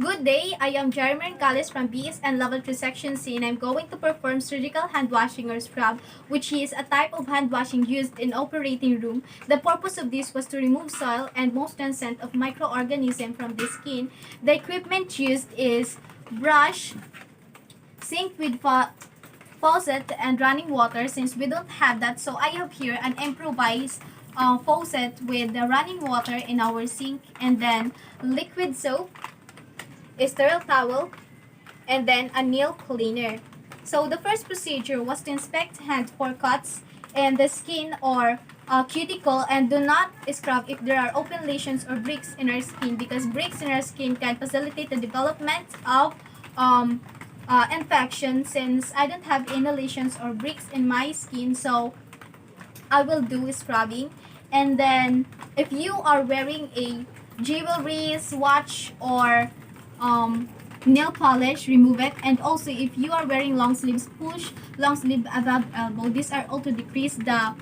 Good day, I am JAIRAH from BS and Level 3 Section C, and I'm going to perform surgical hand washing or scrub, which is a type of hand washing used in operating room. The purpose of this was to remove soil and moisture scent of microorganisms from the skin. The equipment used is brush, sink with faucet and running water since we don't have that, so I have here an improvised faucet with the running water in our sink, and then liquid soap, a sterile towel, and then a nail cleaner. So the first procedure was to inspect hands for cuts in the skin or cuticle, and do not scrub if there are open lesions or breaks in our skin, because breaks in our skin can facilitate the development of infection. Since I don't have any lesions or breaks in my skin, so I will do scrubbing. And then if you are wearing a jewelry, watch, or nail polish, remove it. And also if you are wearing long sleeves, push long sleeve above elbow. These are all to decrease the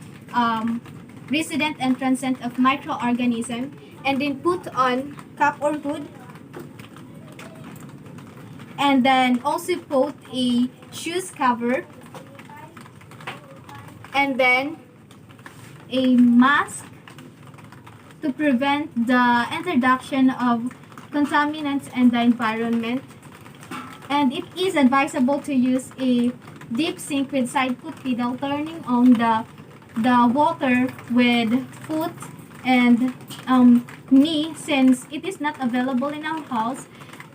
resident and transient of microorganism. And then put on cap or hood, and then also put a shoes cover, and then a mask to prevent the introduction of contaminants in the environment. And it is advisable to use a deep sink with side foot pedal, turning on the water with foot and knee, since it is not available in our house.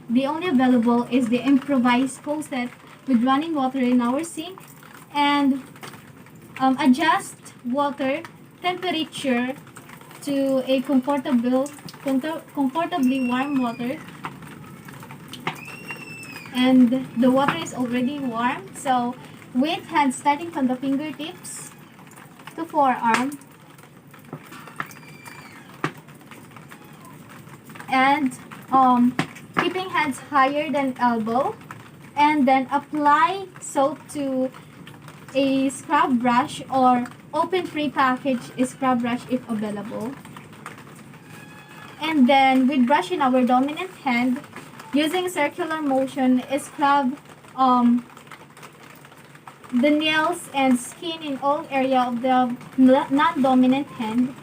The only available is the improvised faucet with running water in our sink. And adjust water temperature to a comfortably warm water. And the water is already warm, so with hands starting from the fingertips to forearm, and keeping hands higher than elbow, and then apply soap to a scrub brush or open pre-packaged scrub brush if available. And then with brush in our dominant hand, using circular motion, scrub the nails and skin in all area of the non-dominant hand.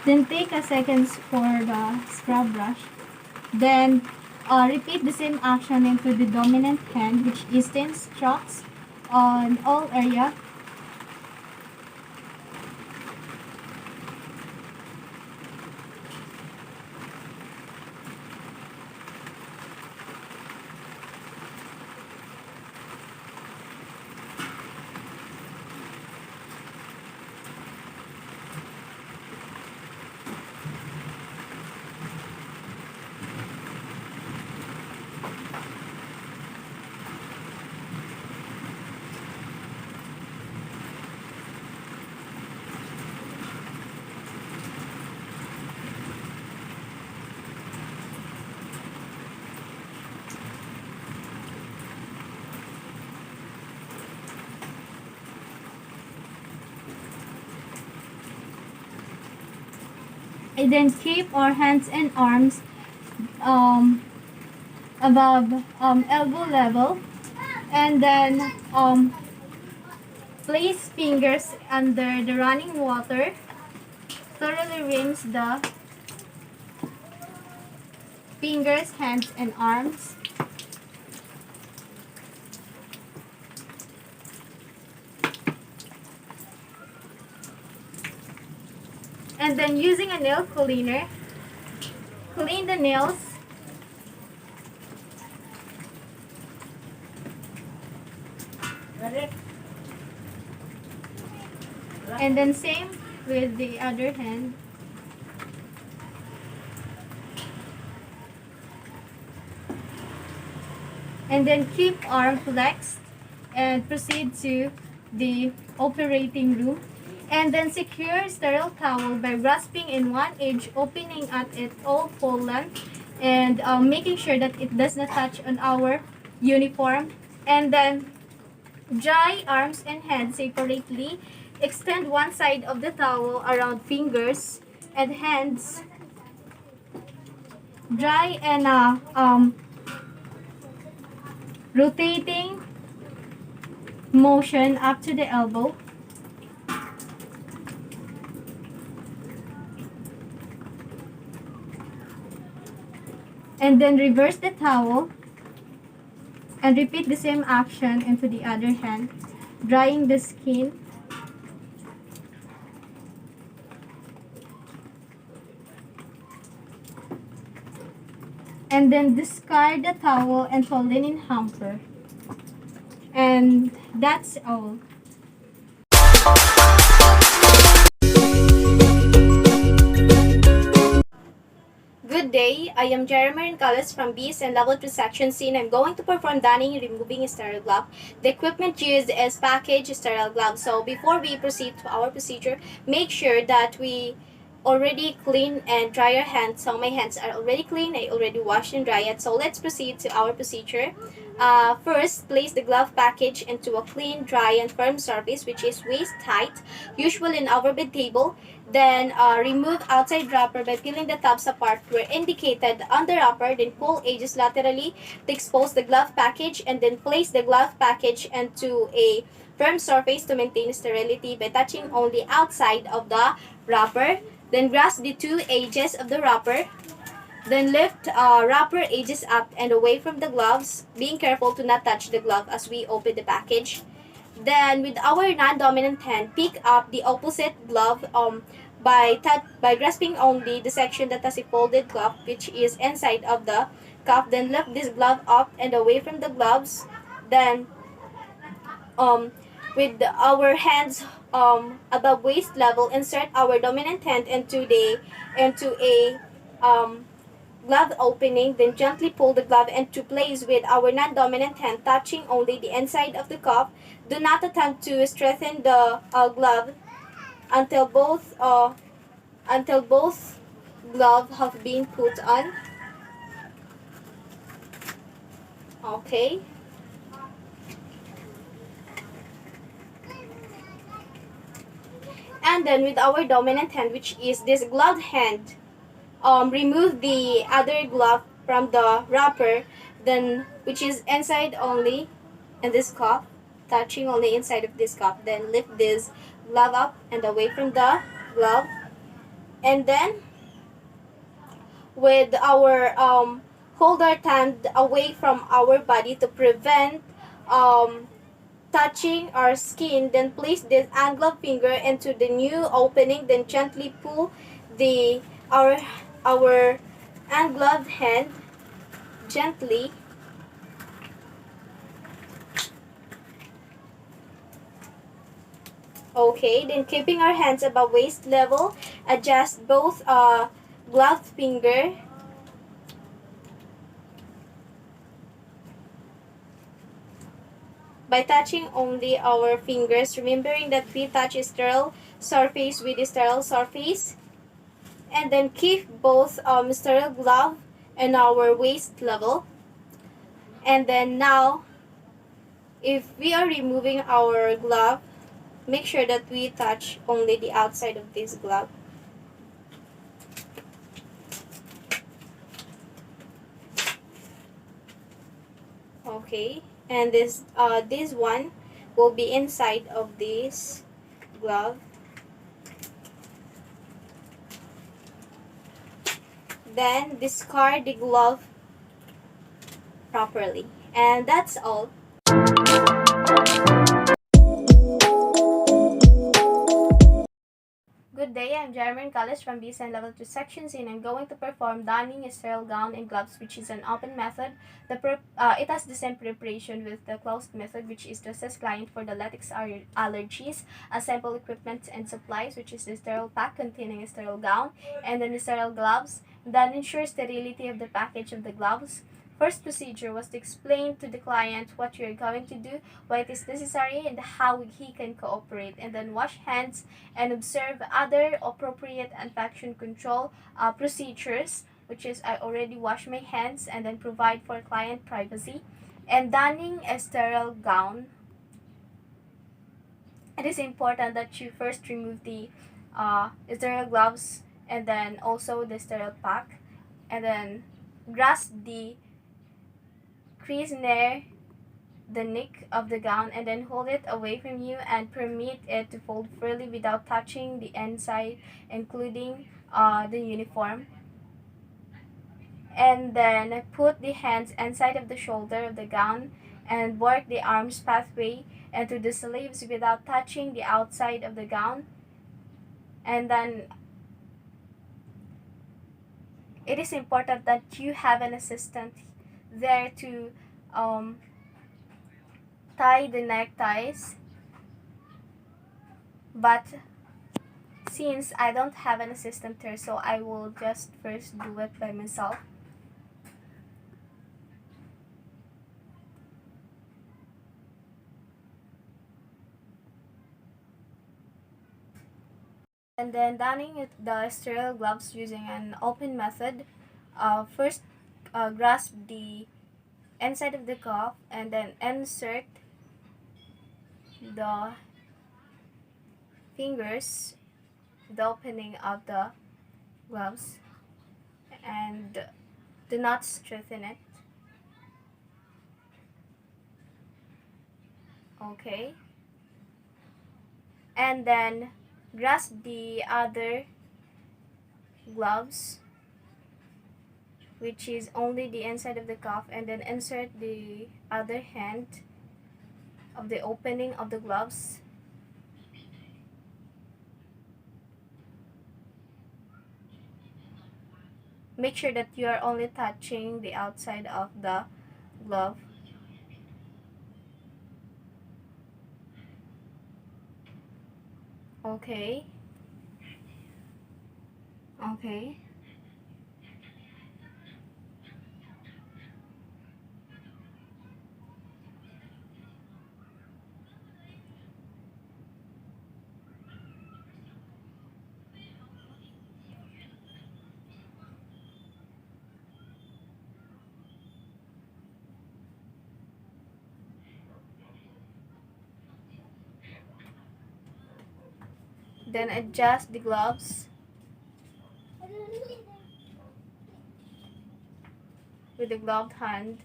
Then take a seconds for the scrub brush. Then repeat the same action into the dominant hand, which is 10 strokes on all area. And then keep our hands and arms above elbow level, and then place fingers under the running water. Thoroughly rinse the fingers, hands, and arms. And then using a nail cleaner, clean the nails And then same with the other hand. And then keep arm flexed and proceed to the operating room. And then secure sterile towel by grasping in one edge, opening at it all full length, and making sure that it does not touch on our uniform. And then dry arms and hands separately. Extend one side of the towel around fingers and hands. Dry and rotating motion up to the elbow. And then reverse the towel and repeat the same action into the other hand, drying the skin. And then discard the towel and fold linen hamper. And that's all. Good day, I am JAIRAH RONCALES from BS and Level 2 Section C, and I'm going to perform donning and removing a sterile glove. The equipment used is packaged sterile gloves. So before we proceed to our procedure, make sure that we already clean and dry your hands. So my hands are already clean, I already washed and dried it. So let's proceed to our procedure. First, place the glove package into a clean, dry, and firm surface which is waist tight, usual in our bed table. Then remove outside wrapper by peeling the tabs apart where indicated on the wrapper. Then pull edges laterally to expose the glove package, and then place the glove package into a firm surface to maintain sterility by touching only outside of the wrapper. Then grasp the two edges of the wrapper. Then lift wrapper edges up and away from the gloves, being careful to not touch the glove as we open the package. Then with our non-dominant hand, pick up the opposite glove by grasping only the section that has a folded cuff, which is inside of the cuff. Then lift this glove up and away from the gloves. Then with our hands above waist level, insert our dominant hand into a glove opening. Then gently pull the glove into place with our non-dominant hand, touching only the inside of the cuff. Do not attempt to strengthen the glove until both gloves have been put on. Okay. And then with our dominant hand, which is this gloved hand, remove the other glove from the wrapper, then which is inside only in this cup, touching only inside of this cup. Then lift this glove up and away from the glove, and then with our hold our hand away from our body to prevent touching our skin. Then place this ungloved finger into the new opening. Then gently pull our ungloved hand gently. Okay, then keeping our hands above waist level, adjust both gloved finger by touching only our fingers, remembering that we touch a sterile surface with a sterile surface. And then keep both sterile glove and our waist level. And then now, if we are removing our glove, make sure that we touch only the outside of this glove. Okay, and this one will be inside of this glove. Then discard the glove properly, and that's all. Good day, I'm I'm Jeremy Gonzalez from BSN Level 2 Section C, and I'm going to perform donning a sterile gown and gloves, which is an open method. It has the same preparation with the closed method, which is to assess client for the latex allergies, assemble equipment and supplies, which is the sterile pack containing a sterile gown, and then the sterile gloves. Then ensure sterility of the package of the gloves. First procedure was to explain to the client what you're going to do, why it is necessary, and how he can cooperate, and then wash hands and observe other appropriate infection control procedures, which is I already wash my hands, and then provide for client privacy. And donning a sterile gown, it is important that you first remove the sterile gloves and then also the sterile pack, and then grasp the crease near the neck of the gown, and then hold it away from you and permit it to fold freely without touching the inside, including the uniform. And then put the hands inside of the shoulder of the gown and work the arms pathway and to the sleeves without touching the outside of the gown. And then it is important that you have an assistant there to tie the neckties, but since I don't have an assistant there, so I will just first do it by myself. And then donning the sterile gloves using an open method. First, grasp the inside of the cuff and then insert the fingers, the opening of the gloves, and do not strengthen it. Okay. And then grasp the other gloves, which is only the inside of the cuff, and then insert the other hand of the opening of the gloves. Make sure that you are only touching the outside of the glove. Okay. Okay. Then adjust the gloves with the gloved hand.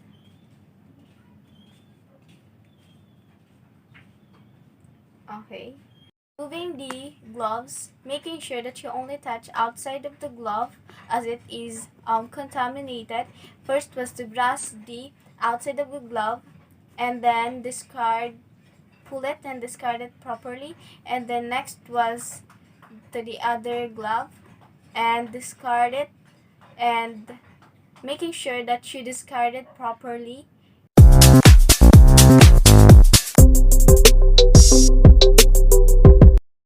Okay. Moving the gloves, making sure that you only touch outside of the glove as it is contaminated. First was to grasp the outside of the glove and then pull it and discard it properly. And then next was to the other glove and discard it, and making sure that you discard it properly.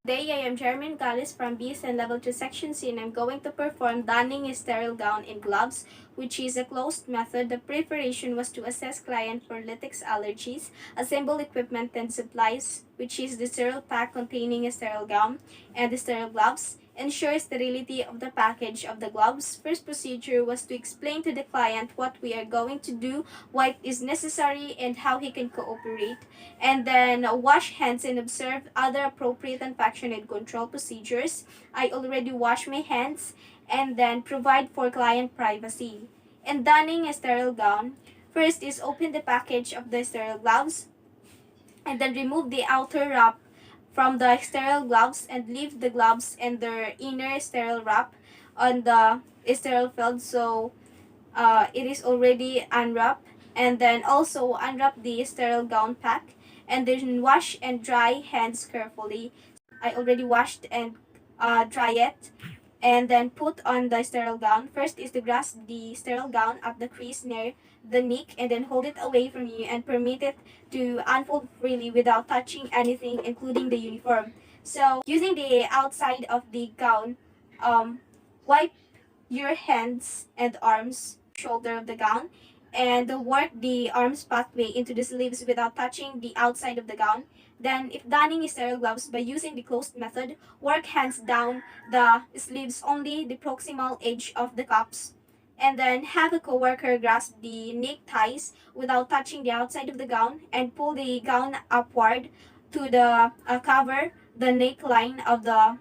Today, I am Jeremy Gonzalez from BSN Level 2 Section C, and I'm going to perform donning a sterile gown and gloves, which is a closed method. The preparation was to assess client for latex allergies, assemble equipment and supplies, which is the sterile pack containing a sterile gown and the sterile gloves, ensure sterility of the package of the gloves. First procedure was to explain to the client what we are going to do, why it is necessary, and how he can cooperate. And then wash hands and observe other appropriate infection and control procedures. I already washed my hands, and then provide for client privacy. And donning a sterile gown, first is open the package of the sterile gloves and then remove the outer wrap from the sterile gloves and leave the gloves and their inner sterile wrap on the sterile field, so it is already unwrapped. And then also unwrap the sterile gown pack and then wash and dry hands carefully. I already washed and dry it, and then put on the sterile gown. First is to grasp the sterile gown at the crease near the neck and then hold it away from you and permit it to unfold freely without touching anything, including the uniform. So, using the outside of the gown, wipe your hands and arms, shoulder of the gown, and work the arms pathway into the sleeves without touching the outside of the gown. Then, if donning sterile gloves by using the closed method, work hands down the sleeves only the proximal edge of the cuffs. And then have a coworker grasp the neckties without touching the outside of the gown and pull the gown upward to the cover the neckline of the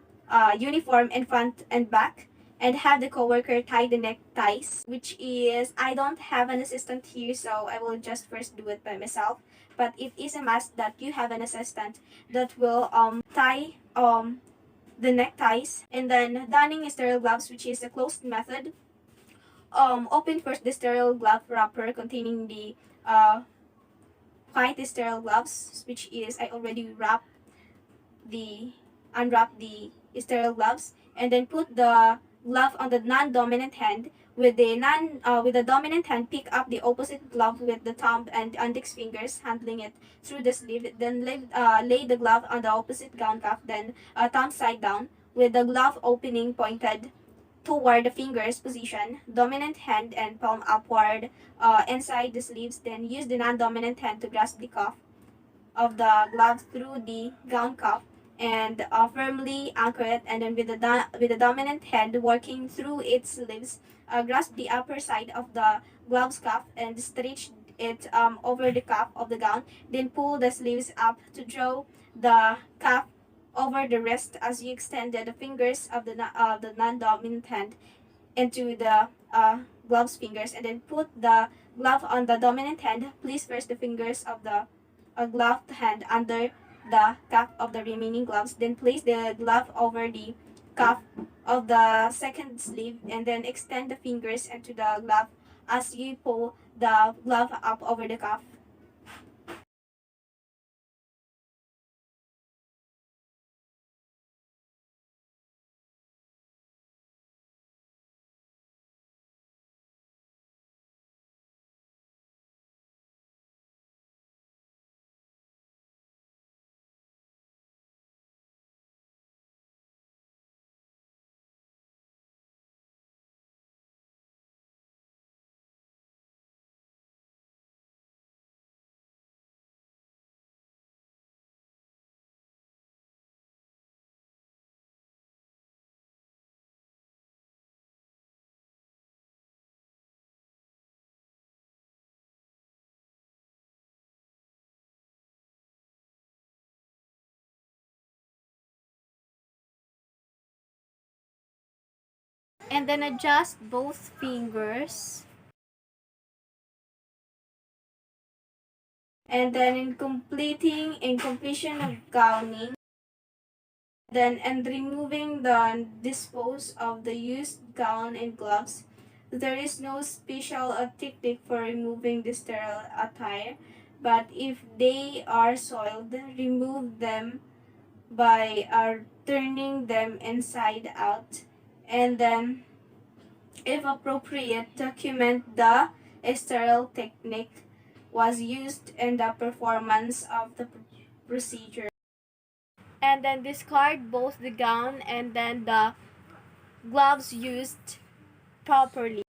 uniform in front and back, and have the coworker tie the neckties, which is, I don't have an assistant here, so I will just first do it by myself. But it is a must that you have an assistant that will tie the neckties. And then donning sterile gloves, which is a closed method. Open first the sterile glove wrapper containing the white sterile gloves, which is, I already unwrap the sterile gloves, and then put the glove on the non-dominant hand. With the dominant hand, pick up the opposite glove with the thumb and index fingers, handling it through the sleeve. Then lay the glove on the opposite gown cuff, then thumb side down, with the glove opening pointed toward the fingers position, dominant hand and palm upward inside the sleeves. Then use the non-dominant hand to grasp the cuff of the glove through the gown cuff and firmly anchor it. And then with the dominant hand working through its sleeves, grasp the upper side of the glove's cuff and stretch it over the cuff of the gown. Then pull the sleeves up to draw the cuff over the wrist as you extend the fingers of the non-dominant hand into the glove's fingers, and then put the glove on the dominant hand. Place first the fingers of the gloved hand under the cuff of the remaining gloves. Then place the glove over the cuff of the second sleeve, and then extend the fingers into the glove as you pull the glove up over the cuff. And then adjust both fingers. And then in completion of gowning, then and removing the dispose of the used gown and gloves, there is no special technique for removing the sterile attire. But if they are soiled, remove them by turning them inside out, and then, if appropriate, document the sterile technique was used in the performance of the procedure. And then discard both the gown and then the gloves used properly.